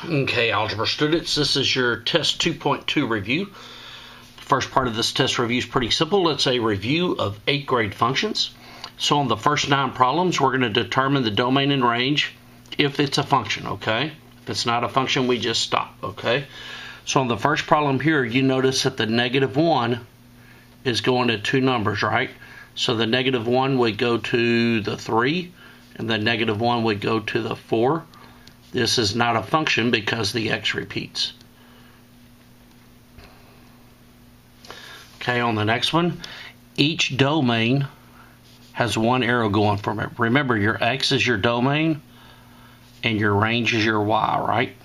Okay, algebra students, this is your test 2.2 review. The first part of this test review is pretty simple. It's a review of 8th grade functions. So on the first 9 problems, we're going to determine the domain and range if it's a function, okay? If it's not a function, we just stop, okay? So on the first problem here, you notice that the -1 is going to 2 numbers, right? So the -1 would go to the 3, and the -1 would go to the 4. This is not a function because the x repeats. Okay, on the next one, each domain has 1 arrow going from it. Remember, your x is your domain and your range is your y, right?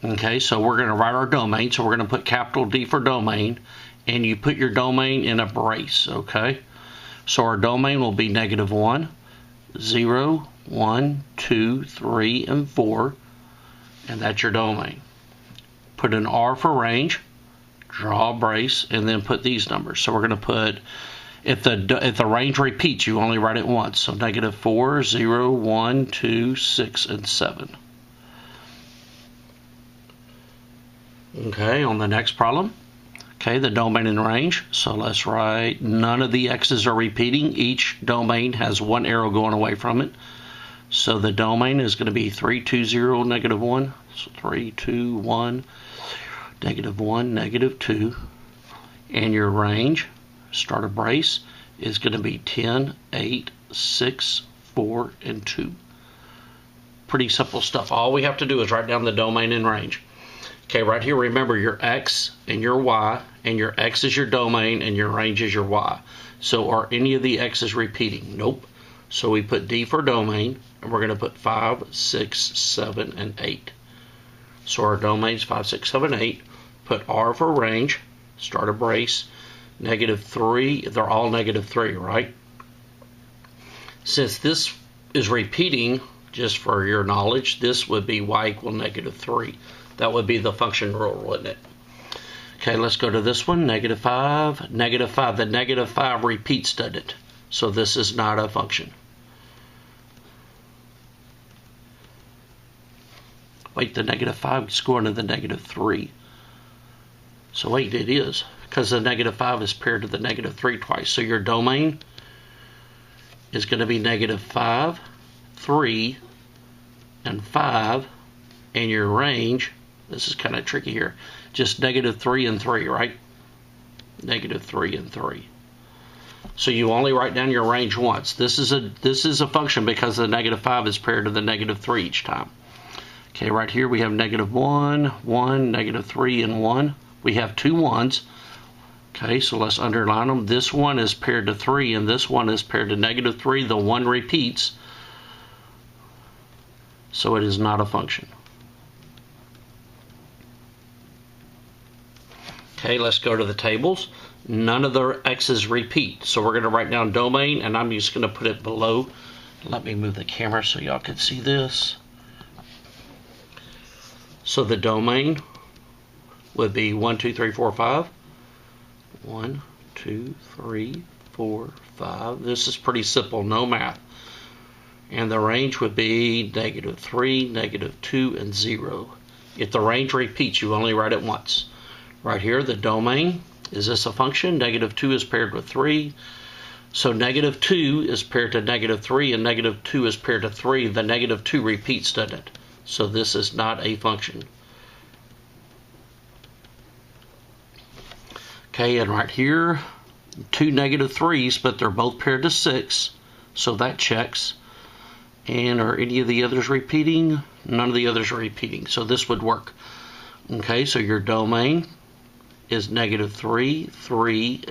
Okay, so we're going to write our domain. So we're going to put capital D for domain, and you put your domain in a brace, okay? So our domain will be -1, 0, 1, 2, 3, and 4, and that's your domain. Put an R for range, draw a brace, and then put these numbers. So we're going to put, if the range repeats, you only write it once. So -4, 0, 1, 2, 6, and 7. Okay, on the next problem, okay, the domain and range. So let's write none of the x's are repeating. Each domain has 1 arrow going away from it. So the domain is going to be 3, 2, 0, -1. So 3, 2, 1, -1, -2. And your range, start a brace, is going to be 10, 8, 6, 4, and 2. Pretty simple stuff. All we have to do is write down the domain and range. Okay, right here, remember your x and your y, and your x is your domain and your range is your y. So are any of the x's repeating? Nope. So we put D for domain, and we're going to put 5, 6, 7, and 8. So our domain's 5, 6, 7, 8. Put R for range, start a brace, -3, they're all -3, right? Since this is repeating, just for your knowledge, this would be y equal -3. That would be the function rule, wouldn't it? Okay, let's go to this one, -5, -5. The -5 repeats, doesn't it? So this is not a function. Wait, the -5 is going to the -3. So wait, it is, because the -5 is paired to the -3 twice. So your domain is going to be -5, 3, and 5, and your range, this is kind of tricky here, just -3 and 3, right? -3 and 3. So you only write down your range once. This is a function because the -5 is paired to the -3 each time. Okay, right here we have -1, 1, -3, and 1. We have 2 1s. Okay, so let's underline them. This one is paired to 3, and this one is paired to -3. The 1 repeats, so it is not a function. Okay, let's go to the tables. None of the x's repeat, so we're going to write down domain, and I'm just going to put it below. Let me move the camera so y'all can see this. So the domain would be 1, 2, 3, 4, 5. 1, 2, 3, 4, 5. This is pretty simple, no math. And the range would be -3, -2, and 0. If the range repeats, you only write it once. Right here, the domain, is this a function? -2 is paired with 3. So -2 is paired to -3, and -2 is paired to 3. The -2 repeats, doesn't it? So this is not a function. Okay, and right here, 2 -3s, but they're both paired to 6, so that checks. And are any of the others repeating? None of the others are repeating, so this would work. Okay, so your domain is -3, 3,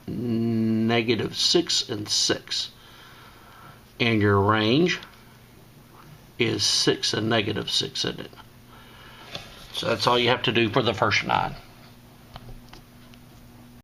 -6, and 6. And your range is 6 and -6 in it. So that's all you have to do for the first 9.